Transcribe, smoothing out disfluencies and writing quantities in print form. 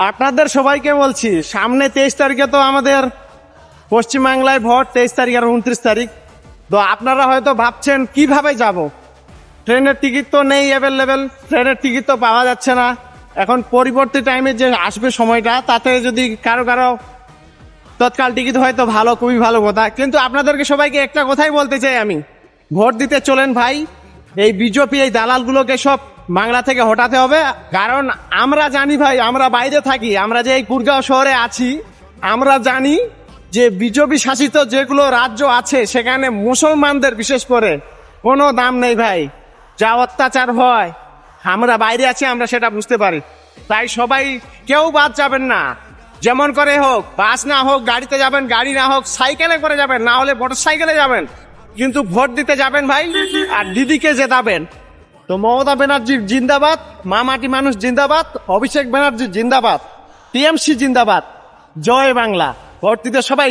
আপনাদের সবাইকে বলছি, সামনে 23 তারিখে তো আমাদের পশ্চিমবাংলায় ভোট, 23 তারিখ আর 29 তারিখ। তো আপনারা হয়তো ভাবছেন কিভাবে যাব, ট্রেনের টিকিট তো নেই অ্যাভেলেবেল, ট্রেনের টিকিট তো পাওয়া যাচ্ছে না। এখন পরবর্তী টাইমে যে আসবে সময়টা, তাতে যদি কারো কারো তৎকাল টিকিট হয় তো ভালো, খুবই ভালো কথা। কিন্তু আপনাদেরকে সবাইকে একটা কথাই বলতে চাই আমি, ভোট দিতে চলেন ভাই। এই বিজেপি, এই দালালগুলোকে সব বাংলা থেকে হটাতে হবে। কারণ আমরা জানি ভাই, আমরা বাইরে থাকি, আমরা যে এই কুড়গাঁও শহরে আছি, আমরা জানি যে বিজেপি শাসিত যেগুলো রাজ্য আছে সেখানে মুসলমানদের বিশেষ করে কোনো দাম নেই ভাই। যা অত্যাচার হয়, আমরা বাইরে আছি, আমরা সেটা বুঝতে পারি। তাই সবাই কেউ বাদ যাবেন না, যেমন করে হোক, বাস না হোক গাড়িতে যাবেন, গাড়ি না হোক সাইকেলে করে যাবেন, না হলে মোটর সাইকেলে যাবেন, কিন্তু ভোট দিতে যাবেন ভাই। আর দিদিকে জেতাবেন। তো মমতা ব্যানার্জি জিন্দাবাদ, মা মাটি মানুষ জিন্দাবাদ, অভিষেক ব্যানার্জি জিন্দাবাদ, টিএমসি জিন্দাবাদ, জয় বাংলা। ভোট দিতে সবাই